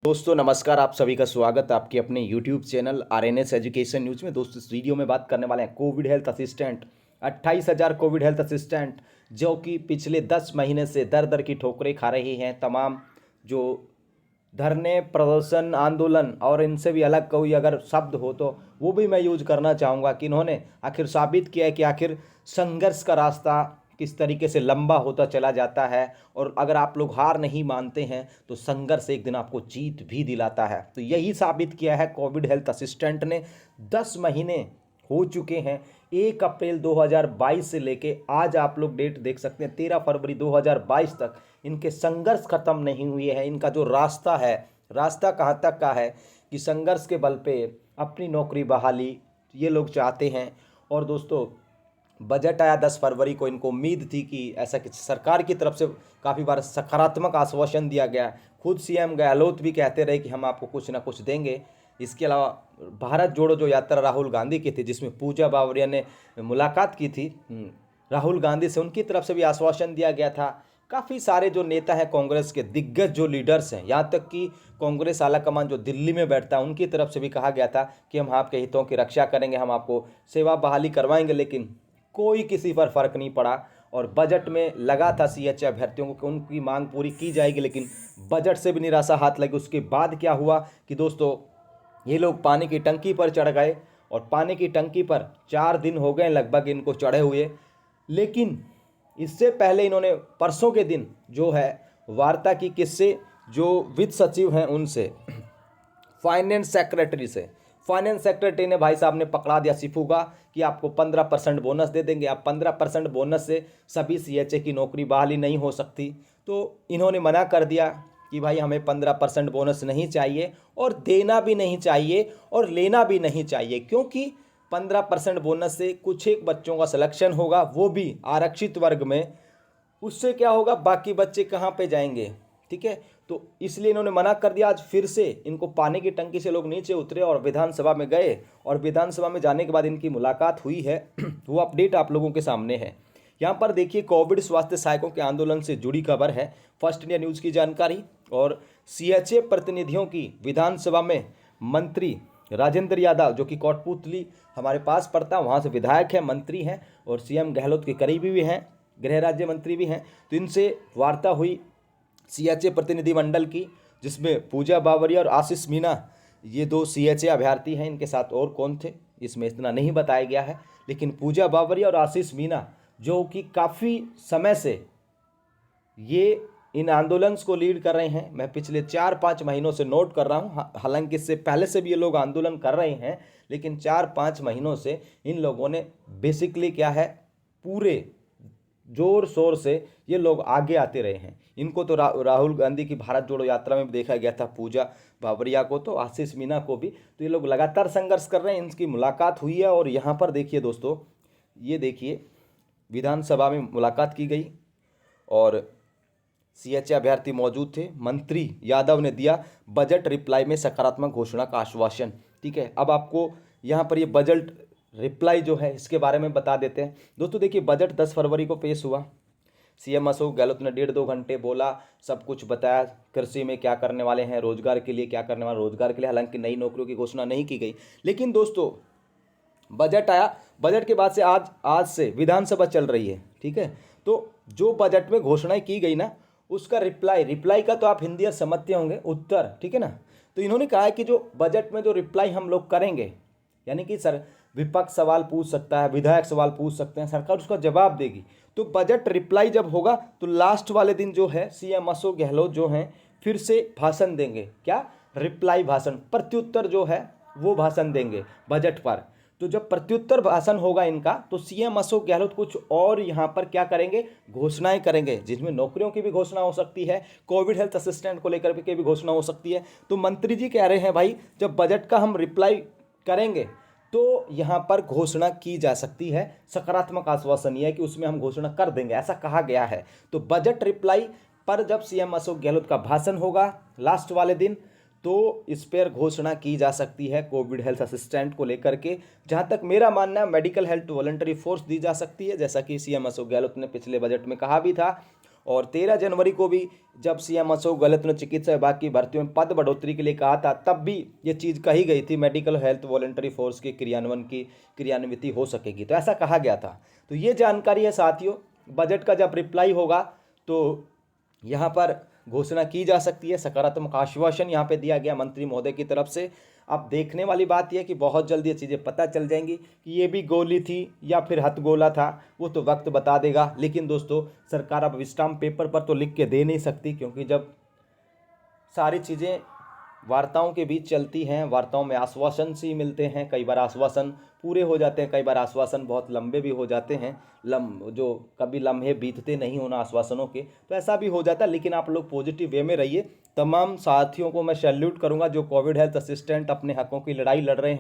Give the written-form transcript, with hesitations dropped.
दोस्तों नमस्कार। आप सभी का स्वागत है आपके अपने YouTube channel RNS education news में। दोस्तों इस वीडियो में बात करने वाले हैं Covid health assistant 28,000 Covid health assistant जो कि पिछले 10 महीने से दर दर की ठोकरें खा रही हैं। तमाम जो धरने प्रदर्शन आंदोलन और इनसे भी अलग कोई अगर शब्द हो तो वो भी मैं यूज करना चाहूँगा कि इन्होंने आखिर साबित किया है कि आखिर संघर्ष का रास्ता किस तरीके से लंबा होता चला जाता है। और अगर आप लोग हार नहीं मानते हैं तो संघर्ष एक दिन आपको जीत भी दिलाता है। तो यही साबित किया है कोविड हेल्थ असिस्टेंट ने। 10 महीने हो चुके हैं। 1 अप्रैल 2022 से लेके आज आप लोग डेट देख सकते हैं 13 फरवरी 2022 तक इनके संघर्ष खत्म नहीं हुए हैं। इनका जो रास्ता है, रास्ता कहाँ तक का है कि संघर्ष के बल पे अपनी नौकरी बहाली ये लोग चाहते हैं। और दोस्तों बजट आया 10 फरवरी को, इनको उम्मीद थी कि ऐसा कि सरकार की तरफ से काफ़ी बार सकारात्मक आश्वासन दिया गया। खुद सीएम गहलोत भी कहते रहे कि हम आपको कुछ ना कुछ देंगे। इसके अलावा भारत जोड़ो जो यात्रा राहुल गांधी की थी जिसमें पूजा बावरिया ने मुलाकात की थी राहुल गांधी से, उनकी तरफ से भी आश्वासन दिया गया था। काफ़ी सारे जो नेता हैं कांग्रेस के दिग्गज जो लीडर्स हैं, यहाँ तक कि कांग्रेस आला कमान जो दिल्ली में बैठता है उनकी तरफ से भी कहा गया था कि हम आपके हितों की रक्षा करेंगे, हम आपको सेवा बहाली करवाएंगे। लेकिन कोई किसी पर फर्क नहीं पड़ा। और बजट में लगा था सीएचए अभ्यर्थियों को कि उनकी मांग पूरी की जाएगी, लेकिन बजट से भी निराशा हाथ लगी। उसके बाद क्या हुआ कि दोस्तों ये लोग पानी की टंकी पर चढ़ गए और पानी की टंकी पर 4 दिन हो गए लगभग इनको चढ़े हुए। लेकिन इससे पहले इन्होंने परसों के दिन जो है वार्ता की किससे, जो वित्त सचिव हैं उनसे, फाइनेंस सेक्रेटरी से। फाइनेंस सेक्रेटरी ने भाई साहब ने पकड़ा दिया सिफुगा कि आपको 15% बोनस दे देंगे। अब 15% बोनस से सभी सीएचए की नौकरी बहाली नहीं हो सकती। तो इन्होंने मना कर दिया कि भाई हमें 15% बोनस नहीं चाहिए और देना भी नहीं चाहिए और लेना भी नहीं चाहिए, क्योंकि 15% बोनस से कुछ एक बच्चों का सिलेक्शन होगा, वो भी आरक्षित वर्ग में। उससे क्या होगा, बाकी बच्चे कहाँ पे जाएंगे? ठीक है, तो इसलिए इन्होंने मना कर दिया। आज फिर से इनको पानी की टंकी से लोग नीचे उतरे और विधानसभा में गए और विधानसभा में जाने के बाद इनकी मुलाकात हुई है वो अपडेट आप लोगों के सामने है। यहाँ पर देखिए कोविड स्वास्थ्य सहायकों के आंदोलन से जुड़ी खबर है, फर्स्ट इंडिया न्यूज़ की जानकारी। और सीएचए प्रतिनिधियों की विधानसभा में मंत्री राजेंद्र यादव जो कि कोटपुतली हमारे पास पड़ता है वहाँ से विधायक है, मंत्री हैं और सीएम गहलोत के करीबी भी हैं, गृह राज्य मंत्री भी हैं। तो इनसे वार्ता हुई सीएचए प्रतिनिधिमंडल की, जिसमें पूजा बावरिया और आशीष मीणा ये 2 सीएचए अभ्यर्थी हैं। इनके साथ और कौन थे इसमें इतना नहीं बताया गया है, लेकिन पूजा बावरिया और आशीष मीणा जो कि काफ़ी समय से ये इन आंदोलन को लीड कर रहे हैं। मैं पिछले 4-5 महीनों से नोट कर रहा हूँ, हालांकि इससे पहले से भी ये लोग आंदोलन कर रहे हैं, लेकिन 4-5 महीनों से इन लोगों ने बेसिकली क्या है, पूरे जोर शोर से ये लोग आगे आते रहे हैं। इनको तो राहुल गांधी की भारत जोड़ो यात्रा में भी देखा गया था, पूजा बावरिया को तो, आशीष मीणा को भी। तो ये लोग लगातार संघर्ष कर रहे हैं। इनकी मुलाकात हुई है और यहाँ पर देखिए दोस्तों, ये देखिए विधानसभा में मुलाकात की गई और सीएचए अभ्यर्थी मौजूद थे। मंत्री यादव ने दिया बजट रिप्लाई में सकारात्मक घोषणा का आश्वासन। ठीक है, अब आपको यहाँ पर ये बजट रिप्लाई जो है इसके बारे में बता देते हैं। दोस्तों देखिए बजट 10 फरवरी को पेश हुआ। सीएम अशोक गहलोत ने 1.5-2 घंटे बोला, सब कुछ बताया, कृषि में क्या करने वाले हैं, रोजगार के लिए क्या करने वाले, रोजगार के लिए हालांकि नई नौकरियों की घोषणा नहीं की गई। लेकिन दोस्तों बजट आया, बजट के बाद से आज से विधानसभा चल रही है। ठीक है, तो जो बजट में घोषणाएं की गई ना उसका रिप्लाई का तो आप हिंदी समझते होंगे, उत्तर। ठीक है ना, तो इन्होंने कहा है कि जो बजट में जो रिप्लाई हम लोग करेंगे, यानी कि सर विपक्ष सवाल पूछ सकता है, विधायक सवाल पूछ सकते हैं, सरकार उसका जवाब देगी। तो बजट रिप्लाई जब होगा तो लास्ट वाले दिन जो है सीएम अशोक गहलोत जो हैं फिर से भाषण देंगे। क्या? रिप्लाई भाषण, प्रत्युत्तर जो है वो भाषण देंगे बजट पर। तो जब प्रत्युत्तर भाषण होगा इनका तो सीएम अशोक गहलोत कुछ और यहाँ पर क्या करेंगे, घोषणाएं करेंगे, जिसमें नौकरियों की भी घोषणा हो सकती है, कोविड हेल्थ असिस्टेंट को लेकर के भी घोषणा हो सकती है। तो मंत्री जी कह रहे हैं भाई जब बजट का हम रिप्लाई करेंगे तो यहाँ पर घोषणा की जा सकती है। सकारात्मक आश्वासन यह है कि उसमें हम घोषणा कर देंगे, ऐसा कहा गया है। तो बजट रिप्लाई पर जब सीएम अशोक गहलोत का भाषण होगा लास्ट वाले दिन तो इस पर घोषणा की जा सकती है कोविड हेल्थ असिस्टेंट को लेकर के। जहां तक मेरा मानना है मेडिकल हेल्थ वॉलंटरी फोर्स दी जा सकती है, जैसा कि सीएम अशोक गहलोत ने पिछले बजट में कहा भी था। और 13 जनवरी को भी जब सीएम अशोक गहलोत ने चिकित्सा विभाग की भर्तियों में पद बढ़ोतरी के लिए कहा था, तब भी ये चीज़ कही गई थी मेडिकल हेल्थ वॉलंटरी फोर्स के क्रियान्विति हो सकेगी, तो ऐसा कहा गया था। तो ये जानकारी है साथियों। बजट का जब रिप्लाई होगा तो यहाँ पर घोषणा की जा सकती है। सकारात्मक आश्वासन यहाँ पे दिया गया मंत्री महोदय की तरफ से। अब देखने वाली बात यह है कि बहुत जल्दी ये चीज़ें पता चल जाएंगी कि ये भी गोली थी या फिर हथगोला था, वो तो वक्त बता देगा। लेकिन दोस्तों, सरकार अब स्टाम्प पेपर पर तो लिख के दे नहीं सकती, क्योंकि जब सारी चीज़ें वार्ताओं के बीच चलती हैं, वार्ताओं में आश्वासन से ही मिलते हैं। कई बार आश्वासन पूरे हो जाते हैं, कई बार आश्वासन बहुत लंबे भी हो जाते हैं, जो कभी लम्हे बीतते नहीं उन आश्वासनों के, तो ऐसा भी हो जाता है। लेकिन आप लोग पॉजिटिव वे में रहिए। तमाम साथियों को मैं सैल्यूट करूंगा जो कोविड हेल्थ असिस्टेंट अपने हकों की लड़ाई लड़ रहे हैं।